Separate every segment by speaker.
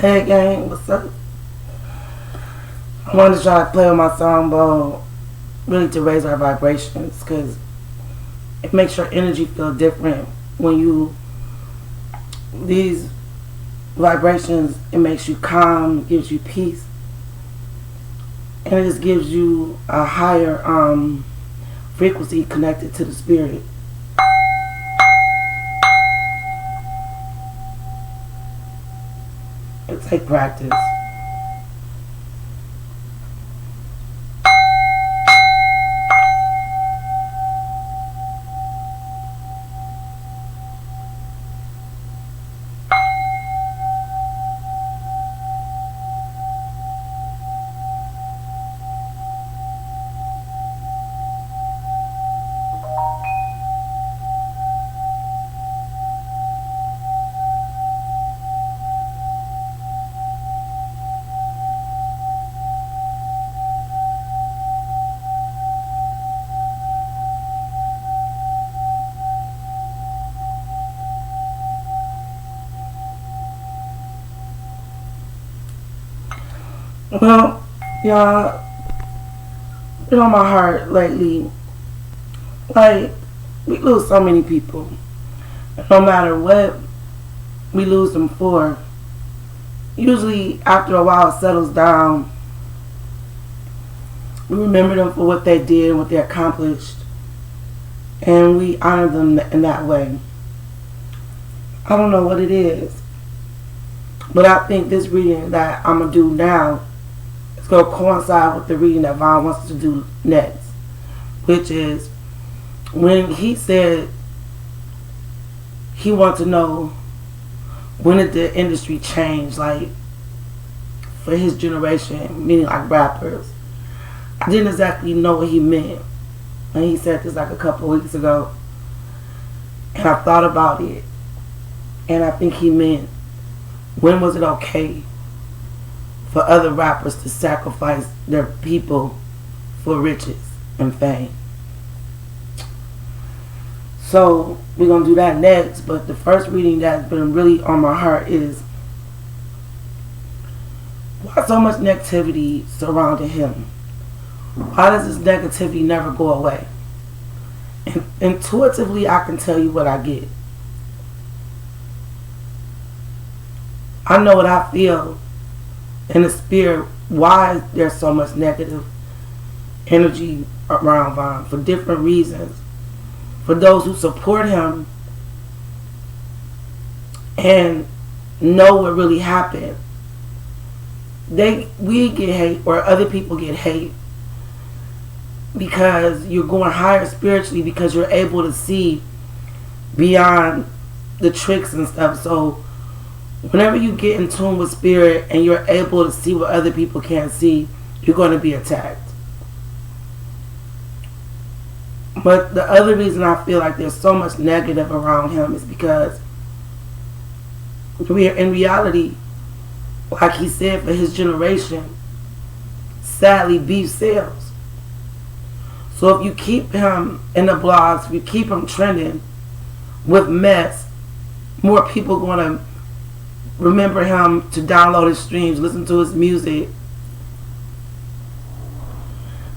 Speaker 1: Hey gang, what's up? I wanted to try to play with my song bowl, really to raise our vibrations, because it makes your energy feel different when you, these vibrations, it makes you calm, it gives you peace, and it just gives you a higher frequency connected to the spirit. It takes practice. Well, y'all, been on my heart lately. Like, we lose so many people. No matter what we lose them for, usually after a while it settles down. We remember them for what they did and what they accomplished. And we honor them in that way. I don't know what it is. But I think this reading that I'm going to do now is going to coincide with the reading that Vaughn wants to do next. Which is when he said he wants to know when did the industry change, like for his generation, meaning like rappers. I didn't exactly know what he meant when he said this like a couple weeks ago. And I thought about it. And I think he meant, when was it okay for other rappers to sacrifice their people for riches and fame? So we're going to do that next. But the first reading that's been really on my heart is, why so much negativity surrounding him? Why does this negativity never go away? And intuitively, I can tell you what I get. I know what I feel in the spirit, why there's so much negative energy around Vaughn, for different reasons. For those who support him and know what really happened, we get hate, or other people get hate, because you're going higher spiritually, because you're able to see beyond the tricks and stuff. So whenever you get in tune with spirit and you're able to see what other people can't see, you're going to be attacked. But the other reason I feel like there's so much negative around him is because in reality, like he said, for his generation, sadly, beef sells. So if you keep him in the blogs, if you keep him trending with mess, more people going to remember him to download his streams, listen to his music.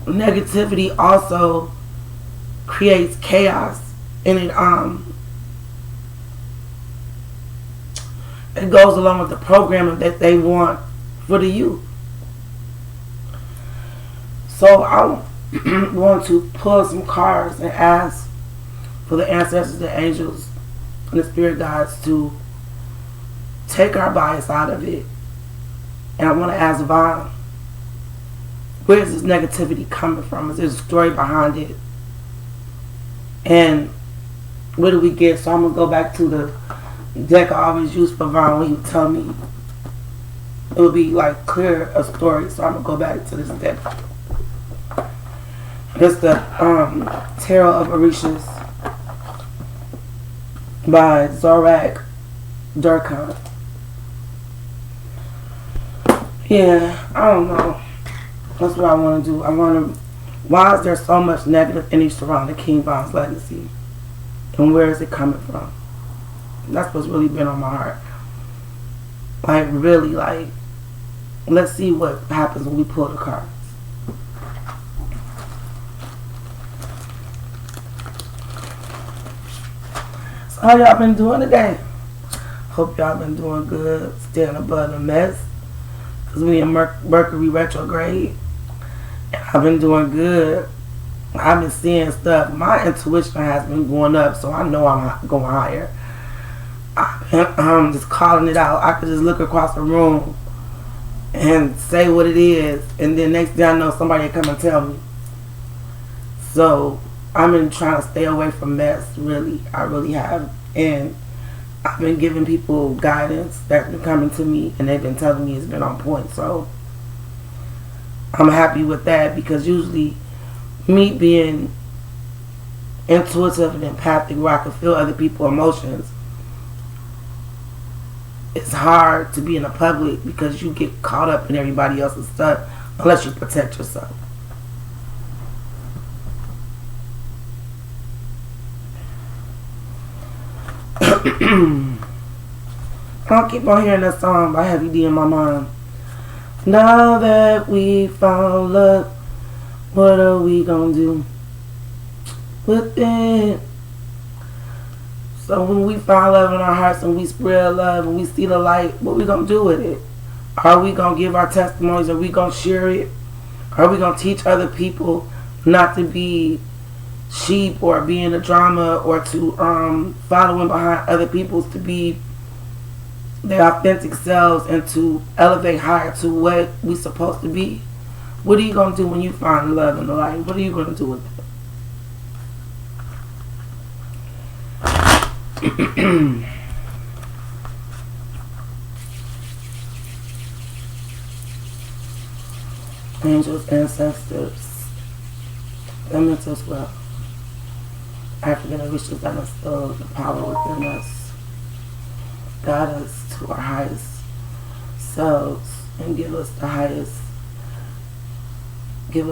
Speaker 1: Negativity also creates chaos, and it goes along with the programming that they want for the youth. So I want to pull some cards and ask for the ancestors, the angels, and the spirit guides to take our bias out of it. And I want to ask Vaughn, where is this negativity coming from? Is there a story behind it? And where do we get? So I'm going to go back to the deck I always use for Vaughn when he would tell me. It would be like clear a story. So I'm going to go back to this deck. It's the Tarot of Orishas by Zorak Durkhan. Yeah, I don't know. That's what I want to do. I want to. Why is there so much negative energy surrounding King Von's legacy? And where is it coming from? That's what's really been on my heart. Like, really, like, let's see what happens when we pull the cards. So how y'all been doing today? Hope y'all been doing good. Staying above the mess. Because we in Mercury retrograde. And I've been doing good. I've been seeing stuff. My intuition has been going up, so I know I'm going higher. I've been just calling it out. I could just look across the room and say what it is, and then next thing I know, somebody will come and tell me. So I've been trying to stay away from mess, really. I really have. And I've been giving people guidance that's been coming to me, and they've been telling me it's been on point. So I'm happy with that, because usually me being intuitive and empathic, where I can feel other people's emotions, it's hard to be in the public because you get caught up in everybody else's stuff unless you protect yourself. I'll keep on hearing that song by Heavy D in my mind. Now that we found love, what are we gonna do with it? So when we find love in our hearts and we spread love and we see the light, what we gonna do with it? Are we gonna give our testimonies? Are we gonna share it? Are we gonna teach other people not to be sheep or be in a drama or to following behind other people's, to be their authentic selves and to elevate higher to what we supposed to be? What are you gonna do when you find love in the light? What are you gonna do with it? Angels, ancestors, them meant as well. African wishes that instill the power within us. Guide us to our highest selves and give us our highest, give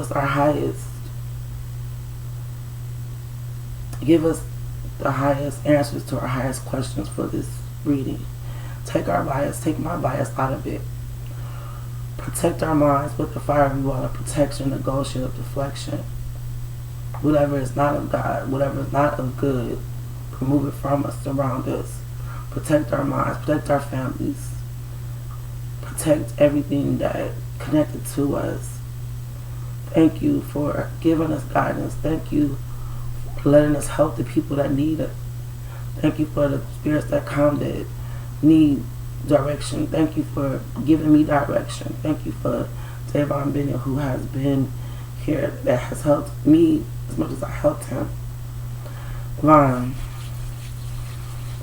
Speaker 1: us the highest answers to our highest questions for this reading. Take our bias, take my bias out of it. Protect our minds with the fire we want, of protection, negotiation, of deflection. Whatever is not of God, whatever is not of good, remove it from us, around us. Protect our minds, protect our families, protect everything that connected to us. Thank you for giving us guidance. Thank you for letting us help the people that need it. Thank you for the spirits that come that need direction. Thank you for giving me direction. Thank you for Davon Bennett, who has been here, that has helped me as much as I helped him. Vaughn,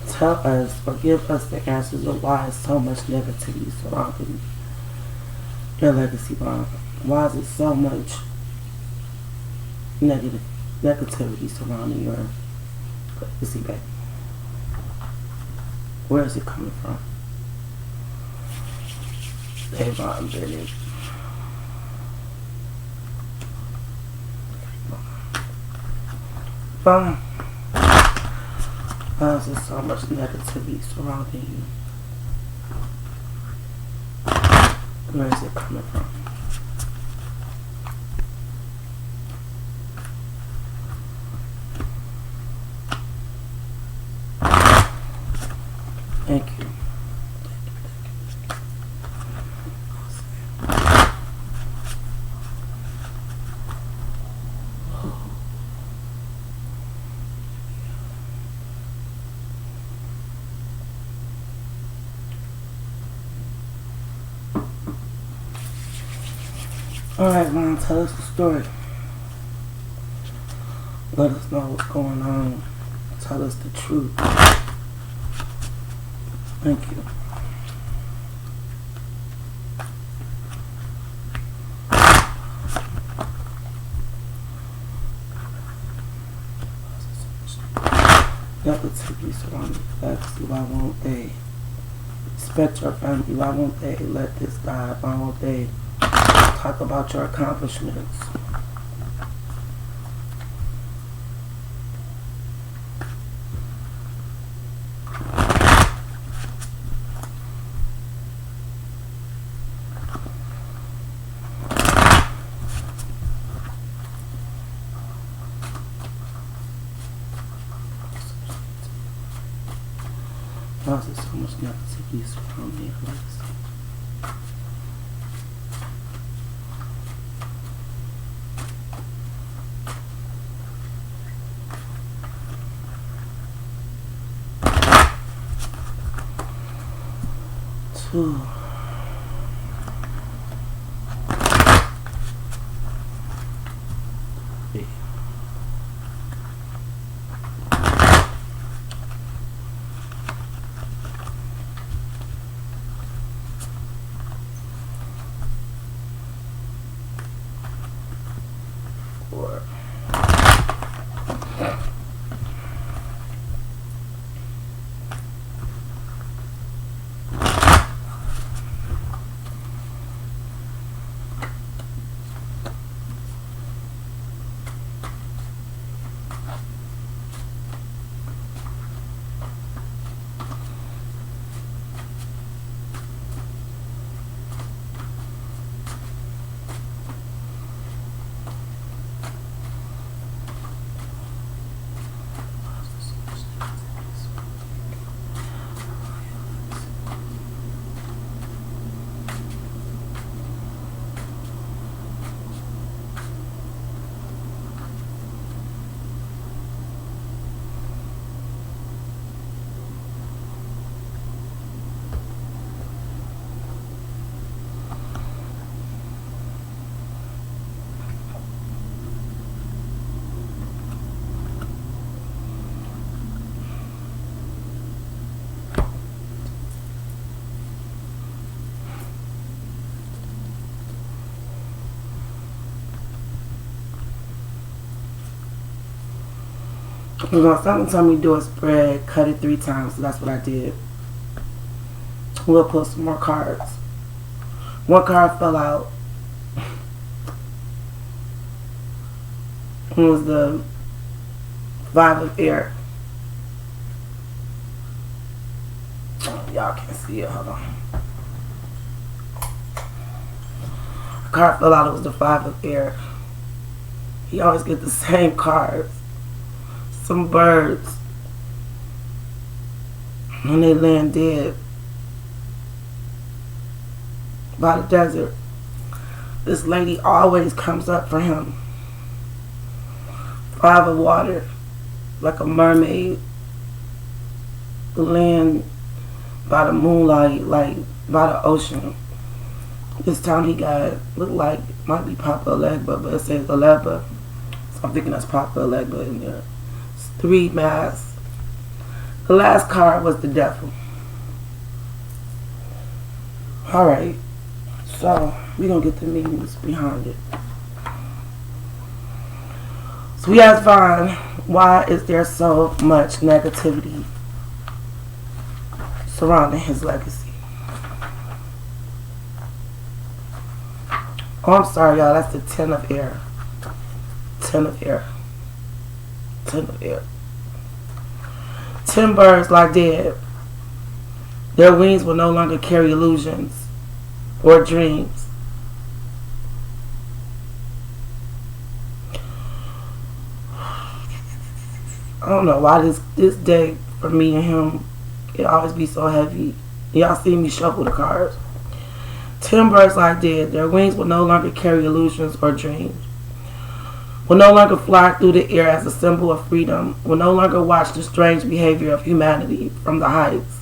Speaker 1: tell us or give us the answers of why is so much negativity surrounding your legacy, Vaughn. Why is it so much negativity surrounding your legacy, baby? Where is it coming from? Davon Bennett. Vaughn, why is there so much negativity surrounding you? Where is it coming from? Thank you. Alright, Mom, tell us the story. Let us know what's going on. Tell us the truth. Thank you. Negativity surrounding legacy. Why won't they respect your family? Why won't they let this die? Why won't they talk about your accomplishments? Why is there so much negativity surrounding me? Like this? Two. Three. 4. You know, someone told me to do a spread, cut it 3 times, so that's what I did. We'll pull some more cards. One card fell out. It was the 5 of air. Y'all can't see it, hold on. The card fell out, it was the 5 of air. He always gets the same cards. Some birds, when they land dead by the desert, this lady always comes up for him. 5 of water, like a mermaid, land by the moonlight, like by the ocean. This time he got, looked like, might be Papa Legba, but it says Aleba, so I'm thinking that's Papa Legba in there. 3 masks. The last card was the devil. Alright, so we're going to get the meanings behind it. So we have to find, why is there so much negativity surrounding his legacy? Oh, I'm sorry, y'all. That's the 10 of air. 10 of air. 10 of air. 10 birds lie dead. Their wings will no longer carry illusions or dreams. I don't know why this day for me and him, it always be so heavy. Y'all see me shuffle the cards. 10 birds lie dead. Their wings will no longer carry illusions or dreams. Will no longer fly through the air as a symbol of freedom. Will no longer watch the strange behavior of humanity from the heights.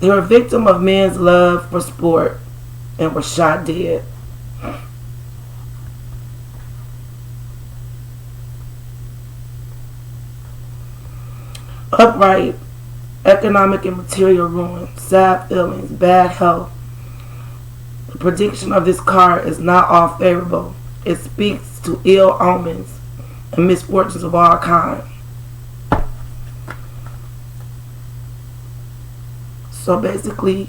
Speaker 1: They were a victim of men's love for sport and were shot dead. Upright, economic and material ruin, sad feelings, bad health. The prediction of this card is not all favorable. It speaks to ill omens and misfortunes of all kinds. So basically,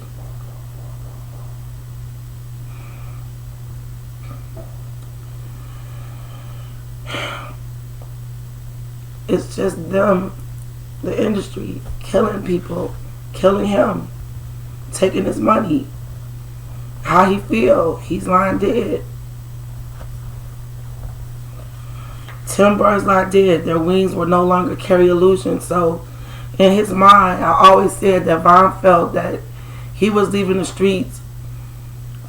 Speaker 1: it's just them, the industry, killing people, killing him, taking his money. How he feel? He's lying dead. 10 birds not dead. Their wings will no longer carry illusion. So in his mind, I always said that Von felt that he was leaving the streets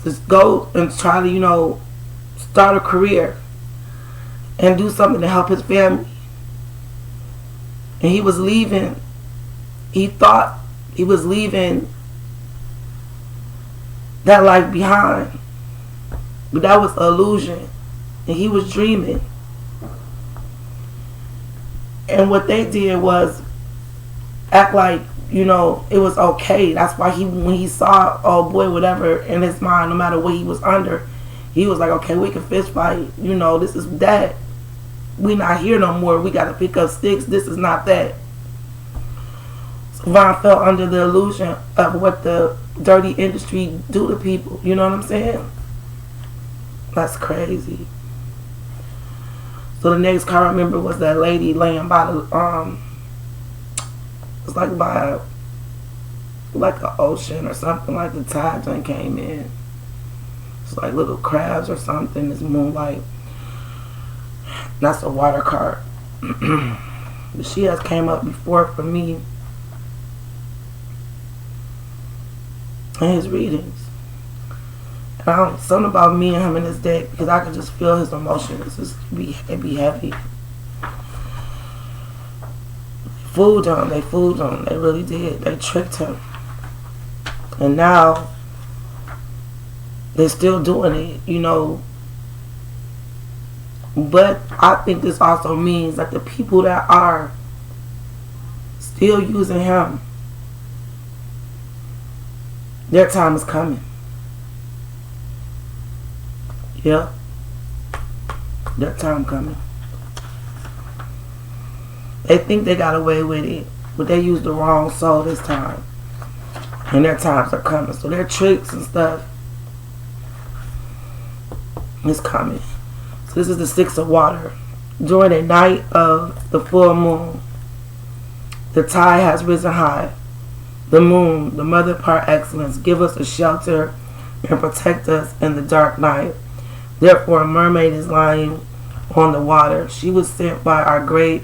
Speaker 1: to go and try to, start a career and do something to help his family. And he was leaving. He thought he was leaving that life behind. But that was an illusion. And he was dreaming. And what they did was act like, it was okay. That's why when he saw, oh boy, whatever, in his mind, no matter what he was under, he was like, okay, we can fist fight. This is that. We not here no more. We got to pick up sticks. This is not that. So Von fell under the illusion of what the dirty industry do to people. You know what I'm saying? That's crazy. So the next car I remember was that lady laying by the it's like by like an ocean or something, like the tide done came in. It's like little crabs or something. It's moonlight. That's a water cart. But she has came up before for me in his readings. And something about me and him in this deck, because I could just feel his emotions. It'd be heavy. Fooled him. They fooled him. They really did. They tricked him. And now they're still doing it, But I think this also means that the people that are still using him, their time is coming. Yeah. Their time coming. They think they got away with it, but they used the wrong soul this time. And their times are coming. So their tricks and stuff is coming. So this is the Six of Water. During the night of the full moon, the tide has risen high. The moon, the mother par excellence, give us a shelter and protect us in the dark night. Therefore, a mermaid is lying on the water. She was sent by our great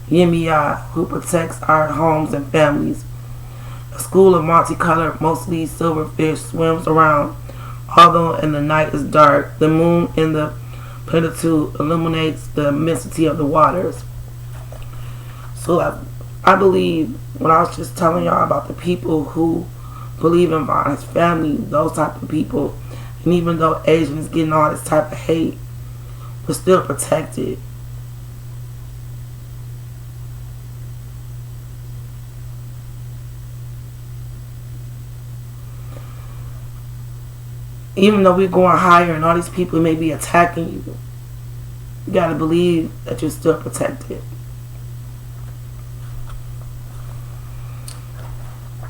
Speaker 1: Yemiya, who protects our homes and families. A school of multicolored, mostly silverfish, swims around. Although in the night is dark, the moon in the plenitude illuminates the immensity of the waters. So I believe, when I was just telling y'all about the people who believe in Von's family, those type of people, and even though Asian is getting all this type of hate, we're still protected. Even though we're going higher and all these people may be attacking you, you gotta believe that you're still protected.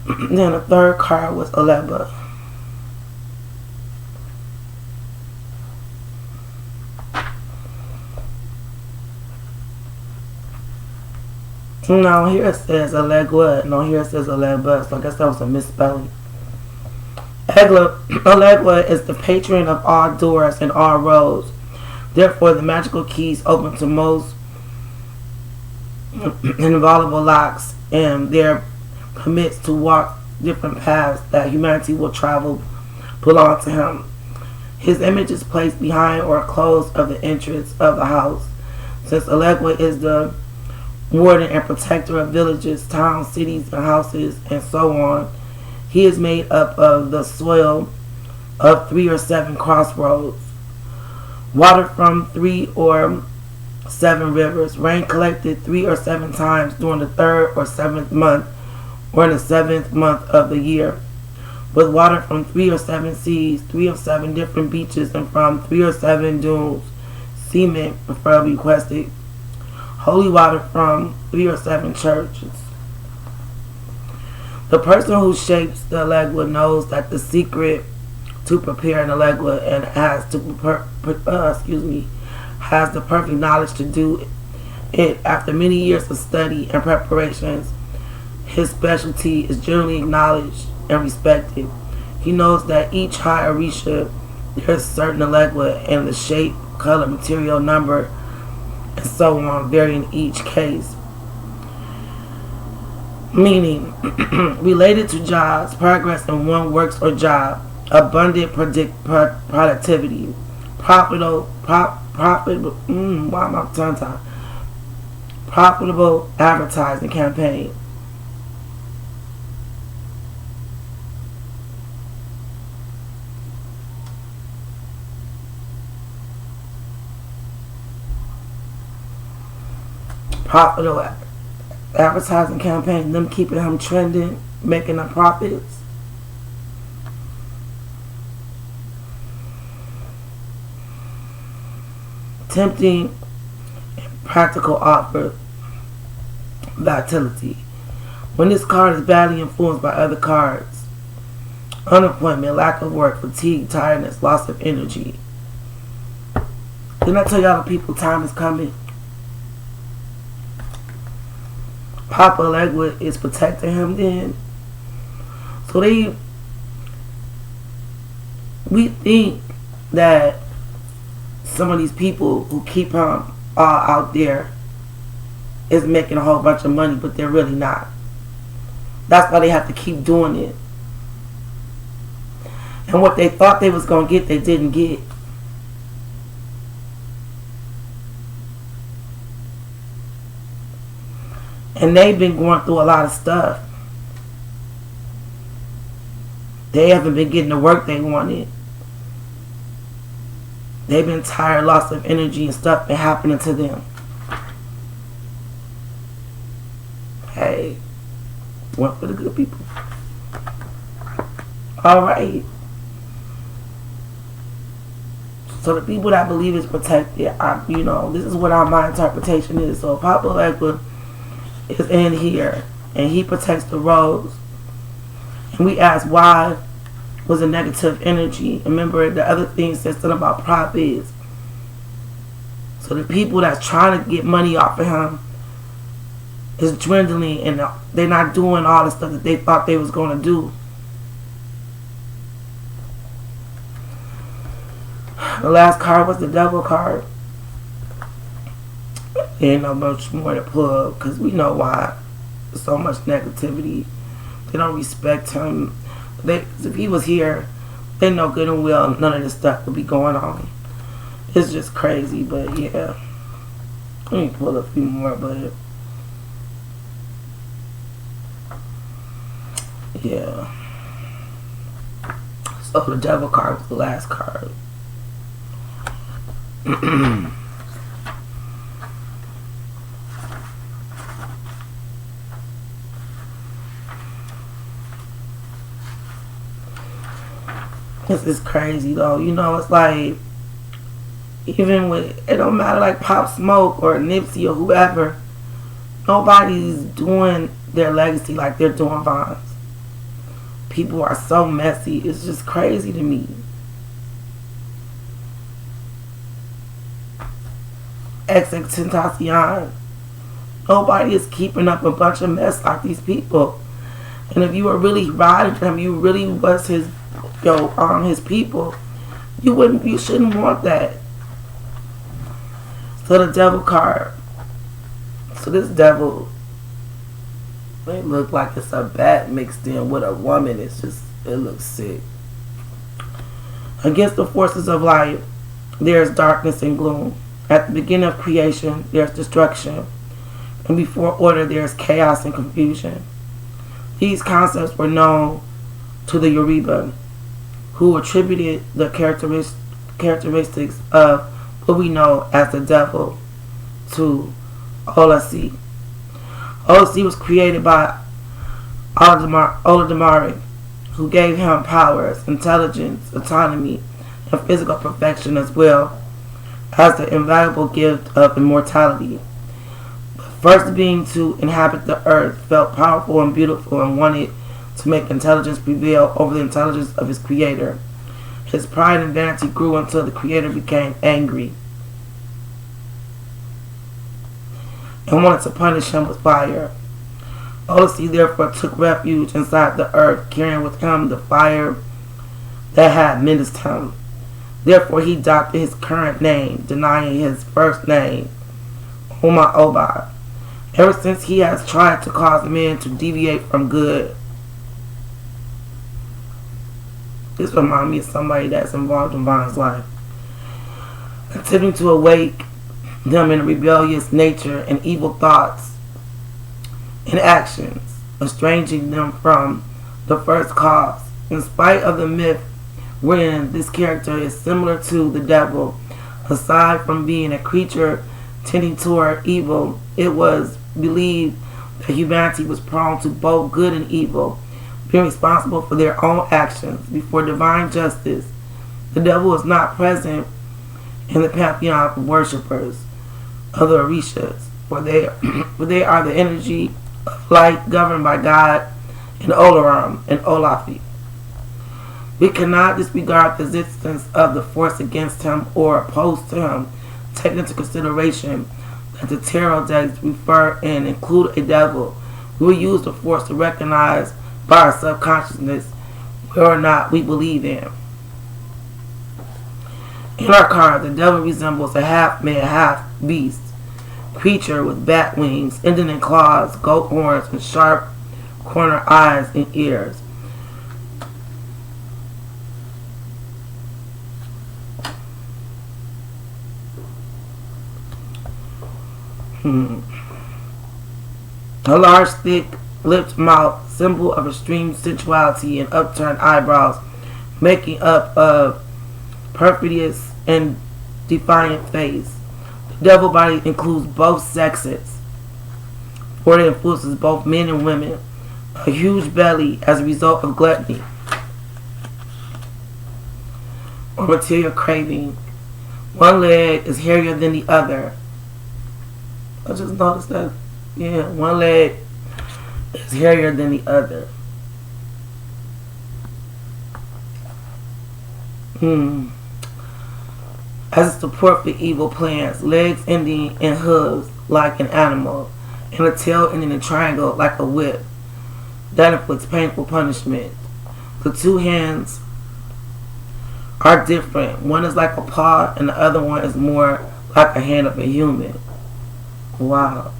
Speaker 1: Then the third card was Aleba. No, here it says Alegua. No, here it says Aleba. So I guess that was a misspelling. Alegua is the patron of all doors and all roads. Therefore, the magical keys open to most inviolable locks, and their permits to walk different paths that humanity will travel belong to him. His image is placed behind or close of the entrance of the house. Since Alegua is the warden and protector of villages, towns, cities, and houses, and so on, he is made up of the soil of 3 or 7 crossroads, water from 3 or 7 rivers, rain collected 3 or 7 times during the 3rd or 7th month, or in the 7th month of the year, with water from 3 or 7 seas, 3 or 7 different beaches, and from 3 or 7 dunes, cement preferably requested, holy water from 3 or 7 churches. The person who shapes the Alegua knows that the secret to prepare an Alegua and has the perfect knowledge to do it. After many years of study and preparations, his specialty is generally acknowledged and respected. He knows that each high Orisha, there is certain Alegua, and the shape, color, material, number, and so on, varying each case. Meaning, related to jobs, progress in one works or job, abundant productivity, profitable advertising campaign. Profitable advertising campaign, them keeping him trending, making them profits. Tempting and practical offer, vitality. When this card is badly influenced by other cards, unemployment, lack of work, fatigue, tiredness, loss of energy. Didn't I tell y'all the people time is coming? Papa Legwood is protecting him then. So we think that some of these people who keep him out there is making a whole bunch of money, but they're really not. That's why they have to keep doing it. And what they thought they was going to get, they didn't get. And they've been going through a lot of stuff. They haven't been getting the work they wanted. They've been tired, loss of energy and stuff been happening to them. Hey, one for the good people. Alright. So the people that believe it's protected, this is what my interpretation is. So Papa Legwood is in here and he protects the rose. And we ask why was a negative energy. Remember the other thing says something about profits. So the people that's trying to get money off of him is dwindling and they're not doing all the stuff that they thought they was going to do. The last card was the devil card. There ain't no much more to pull because we know why. There's so much negativity. They don't respect him. If he was here, they know good and well none of this stuff would be going on. It's just crazy, but yeah. Let me pull a few more, but yeah. So the devil card was the last card. This is crazy though. It's like, even with, it don't matter like Pop Smoke or Nipsey or whoever, nobody's doing their legacy like they're doing Von's. People are so messy. It's just crazy to me. XXXTentacion. Nobody is keeping up a bunch of mess like these people. And if you were really riding for him, you really was his people, you shouldn't want that. So the devil card. So this devil, it look like it's a bat mixed in with a woman. It looks sick. Against the forces of light, there's darkness and gloom. At the beginning of creation, there's destruction. And before order, there's chaos and confusion. These concepts were known to the Yoruba, who attributed the characteristics of what we know as the devil to Olasi. Olasi was created by Olodumare, who gave him powers, intelligence, autonomy, and physical perfection, as well as the invaluable gift of immortality. The first being to inhabit the earth felt powerful and beautiful and wanted to make intelligence prevail over the intelligence of his creator. His pride and vanity grew until the creator became angry and wanted to punish him with fire. Olasi therefore took refuge inside the earth, carrying with him the fire that had menaced him. Therefore he adopted his current name, denying his first name, Oh my Oba. Ever since he has tried to cause men to deviate from good. This reminds me of somebody that's involved in Vaughn's life. Attempting to awake them in rebellious nature and evil thoughts and actions, estranging them from the first cause. In spite of the myth wherein this character is similar to the devil, aside from being a creature tending toward evil, it was believed that humanity was prone to both good and evil, being responsible for their own actions before divine justice. The devil is not present in the pantheon of worshippers of the Orishas, for they are the energy of light governed by God and Olaram and Olafi. We cannot disregard the existence of the force against him or opposed to him, taking into consideration that the tarot decks refer and include a devil. We will use the force to recognize by our subconsciousness whether or not we believe in. In our card, the devil resembles a half-man, half-beast creature with bat wings, ending in claws, goat horns, and sharp corner eyes and ears. A large, thick-lipped mouth, symbol of extreme sensuality, and upturned eyebrows, making up a perfidious and defiant face. The devil body includes both sexes, for it influences both men and women. A huge belly as a result of gluttony or material craving. One leg is hairier than the other. I just noticed that. Yeah, one leg is hairier than the other. As a support for evil plans, legs ending in hooves like an animal, and a tail ending in a triangle like a whip that inflicts painful punishment. The two hands are different. One is like a paw, and the other one is more like a hand of a human. Wow.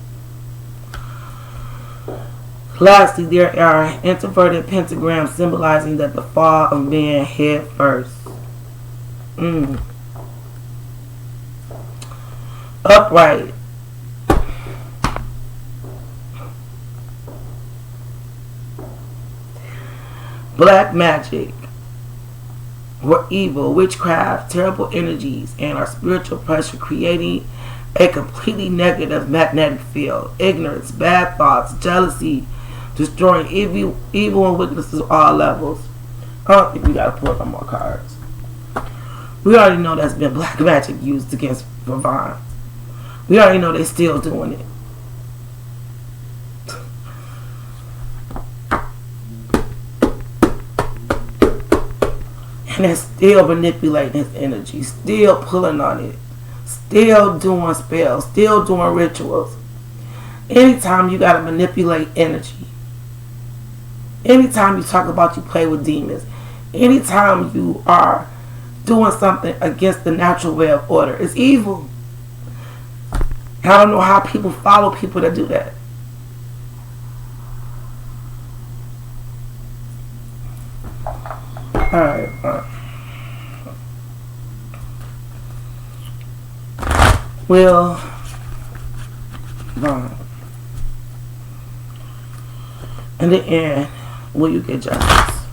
Speaker 1: Lastly, there are inverted pentagrams symbolizing that the fall of man head first. Upright. Black magic, or evil, witchcraft, terrible energies, and our spiritual pressure creating a completely negative magnetic field. Ignorance, bad thoughts, jealousy, destroying evil and wickedness at all levels. I don't think we gotta pull no more cards. We already know that's been black magic used against Vavon. We already know they're still doing it. And they're still manipulating his energy, still pulling on it, still doing spells, still doing rituals. Anytime you gotta manipulate energy, anytime you talk about you play with demons, anytime you are doing something against the natural way of order, it's evil. I don't know how people follow people that do that. Alright, well, in the end, will you get justice?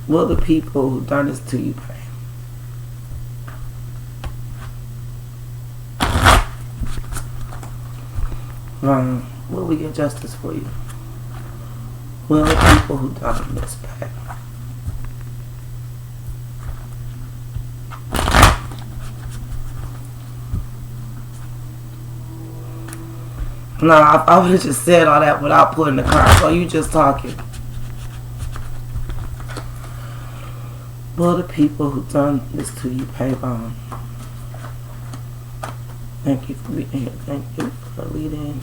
Speaker 1: Will the people who done this to you pay? Will we get justice for you? Will the people who done this pay? Nah, I would have just said all that without pulling the card. So you just talking. Will the people who done this to you pay bond? Thank you for being here. Thank you for leading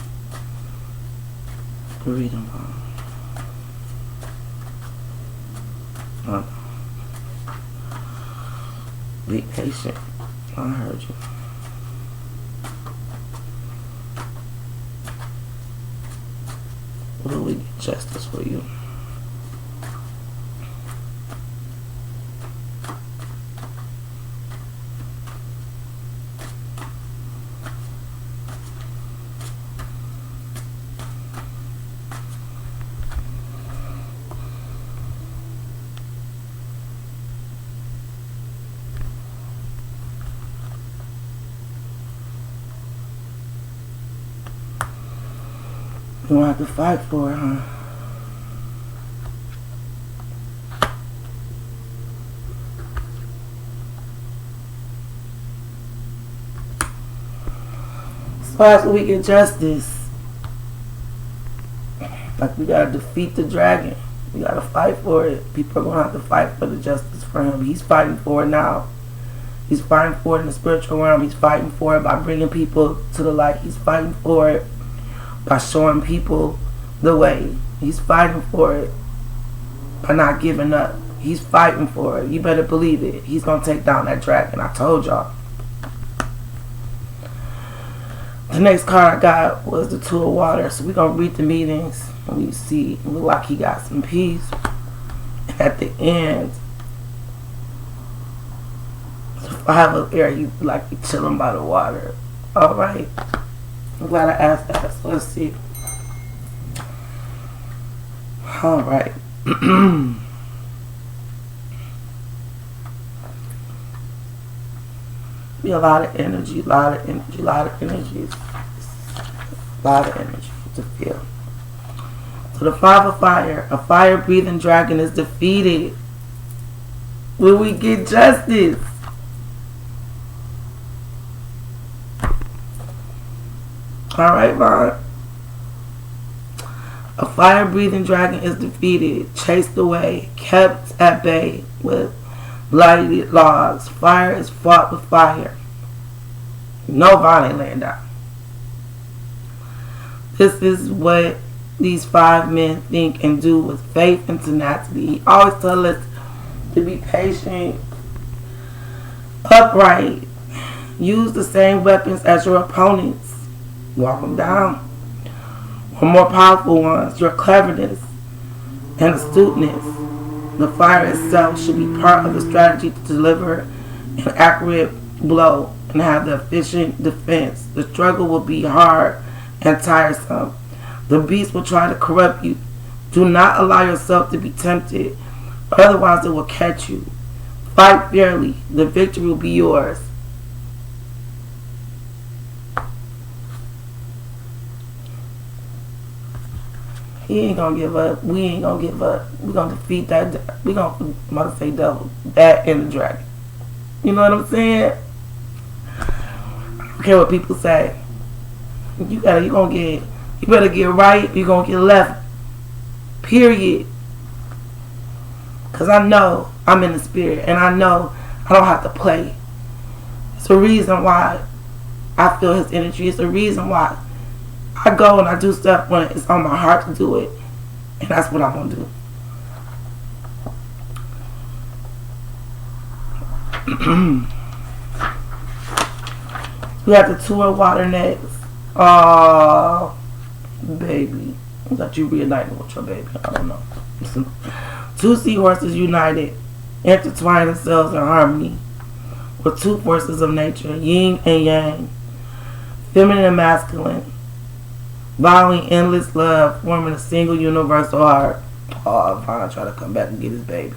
Speaker 1: the reading bond. Be patient. I heard you. justice for you. You won't have to fight for it, huh? So as we get justice, like we gotta defeat the dragon. We gotta fight for it. People are gonna have to fight for the justice for him. He's fighting for it now. He's fighting for it in the spiritual realm. He's fighting for it by bringing people to the light. He's fighting for it by showing people the way. He's fighting for it by not giving up. He's fighting for it. You better believe it. He's going to take down that dragon. I told y'all. The next card I got was the Two of Water. So we're going to read the meetings. And we see it look like he got some peace. And at the end, the Five of Air, he like he chilling by the water. Alright. I'm glad I asked that. So let's see. Alright. Be a lot of energy, a lot of energy, a lot of energy. A lot of energy to feel. So the Five of Fire, a fire-breathing dragon is defeated. Will we get justice? Alright, Vaughn. A fire-breathing dragon is defeated, chased away, kept at bay with blighted logs. Fire is fought with fire. No Vaughn ain't laying down. This is what these five men think and do with faith and tenacity. He always tells us to be patient, upright, use the same weapons as your opponents. Walk them down. Or more powerful ones, your cleverness and astuteness. The fire itself should be part of the strategy to deliver an accurate blow and have the efficient defense. The struggle will be hard and tiresome. The beast will try to corrupt you. Do not allow yourself to be tempted, otherwise it will catch you. Fight fairly. The victory will be yours. He ain't gonna give up. We ain't gonna give up. We're gonna defeat that. We're gonna, I'm about to say devil, that and the dragon. You know what I'm saying? I don't care what people say. You better get right, you're gonna get left. Period. Cause I know I'm in the spirit and I know I don't have to play. It's a reason why I feel his energy. It's a reason why I go and I do stuff when it's on my heart to do it. And that's what I'm going to do. We have the Two of Water next. Oh, baby. I thought you reunited with your baby. I don't know. Two seahorses united, intertwine themselves in harmony with two forces of nature, yin and yang, feminine and masculine, vowing endless love, forming a single universal heart. Oh, Vaughn try to come back and get his baby.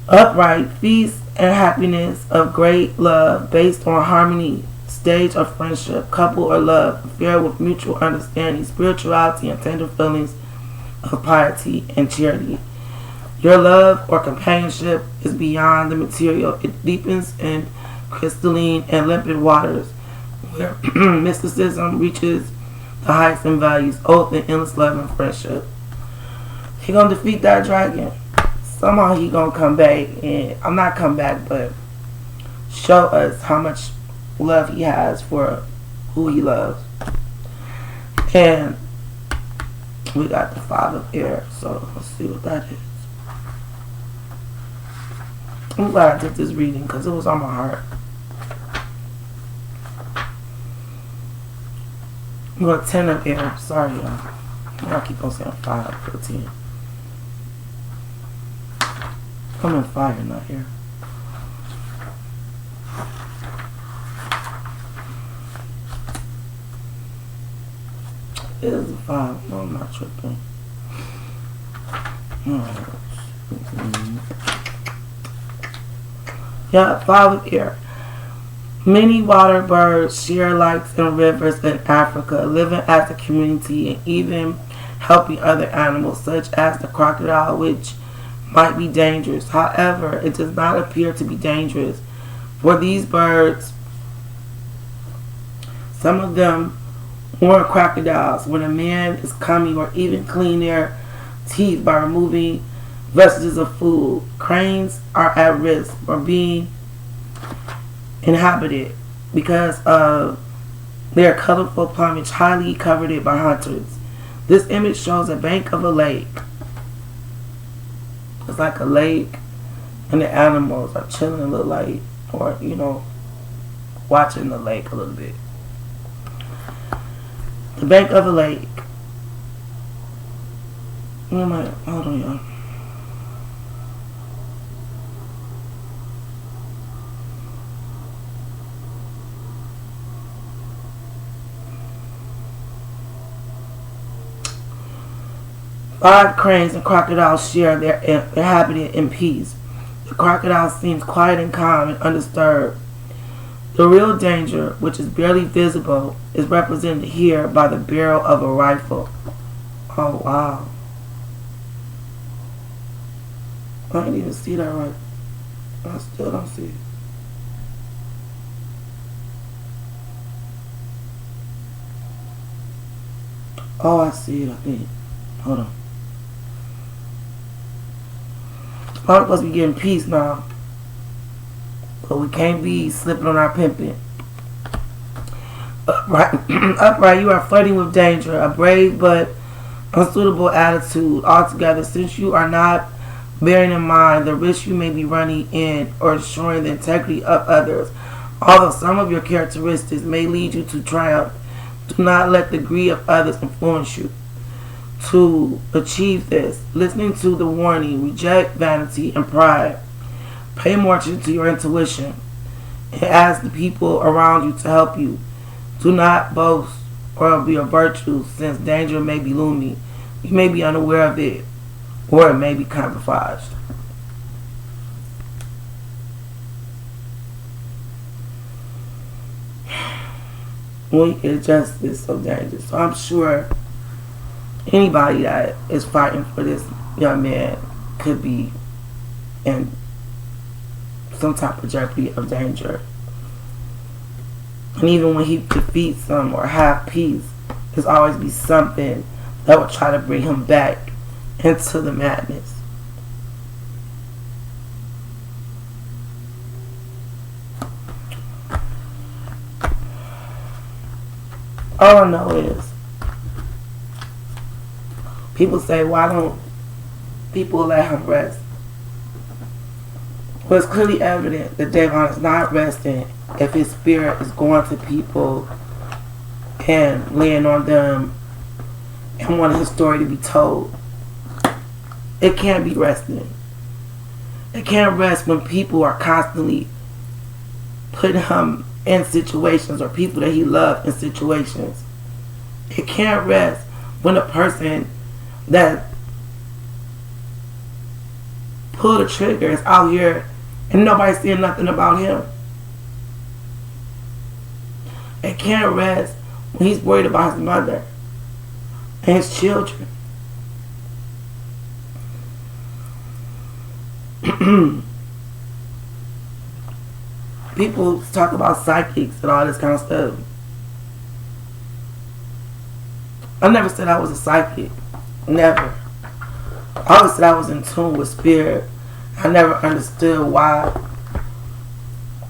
Speaker 1: Upright, feast and happiness of great love based on harmony, stage of friendship, couple or love, affair with mutual understanding, spirituality and tender feelings of piety and charity. Your love or companionship is beyond the material. It deepens in crystalline and limpid waters where mysticism reaches the heights and values, oath and endless love and friendship. He gonna defeat that dragon. Somehow he gonna come back, and I'm not come back, but show us how much love he has for who he loves. And we got the Five of Air, so let's see what that is. I'm glad I did this reading because it was on my heart. I'm going to 10 of Air. Sorry, y'all. I keep on saying 5 for 10. I'm in fire, not here. It is a 5. No, I'm not tripping. Yeah, 5 of air. Many water birds share lakes and rivers in Africa, living as a community and even helping other animals, such as the crocodile, which might be dangerous. However, it does not appear to be dangerous for these birds. Some of them warn crocodiles when a man is coming, or even clean their teeth by removing vestiges of food. Cranes are at risk for being inhabited because of their colorful plumage, highly coveted by hunters. This image shows a bank of a lake. It's like a lake, and the animals are chilling a little lake, or watching the lake a little bit. The bank of a lake. Hold on, y'all. Five cranes and crocodiles share their habitat in peace. The crocodile seems quiet and calm and undisturbed. The real danger, which is barely visible, is represented here by the barrel of a rifle. Oh, wow. I didn't even see that right. I still don't see it. Oh, I see it, I think. Hold on. We're supposed to be getting peace now. But we can't be slipping on our pimping. Upright, you are flirting with danger, a brave but unsuitable attitude altogether, since you are not bearing in mind the risk you may be running in or destroying the integrity of others. Although some of your characteristics may lead you to triumph, do not let the greed of others influence you. To achieve this, listening to the warning, reject vanity and pride. Pay more attention to your intuition and ask the people around you to help you. Do not boast or be a virtue, since danger may be looming. You may be unaware of it, or it may be camouflaged. When you get justice, so dangerous. So I'm sure anybody that is fighting for this young man could be in some type of jeopardy of danger. And even when he defeats them or have peace, there's always be something that will try to bring him back into the madness. All I know is, people say, why don't people let him rest? Well, it's clearly evident that Davon is not resting if his spirit is going to people and laying on them and wanting his story to be told. It can't be resting. It can't rest when people are constantly putting him in situations, or people that he loved in situations. It can't rest when a person that pulled the trigger is out here and nobody's saying nothing about him. It can't rest when he's worried about his mother and his children. People talk about psychics and all this kind of stuff. I never said I was a psychic. Never. I always said I was in tune with spirit. I never understood why.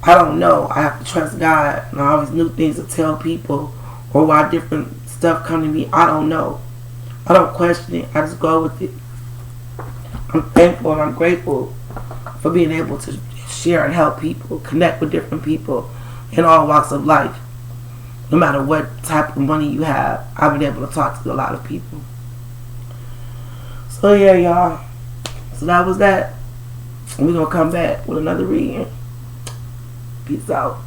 Speaker 1: I don't know. I have to trust God. And I always knew things to tell people, or why different stuff come to me. I don't know. I don't question it. I just go with it. I'm thankful and I'm grateful for being able to share and help people, connect with different people in all walks of life. No matter what type of money you have, I've been able to talk to a lot of people. So yeah, y'all. So that was that. And we're going to come back with another reading. Peace out.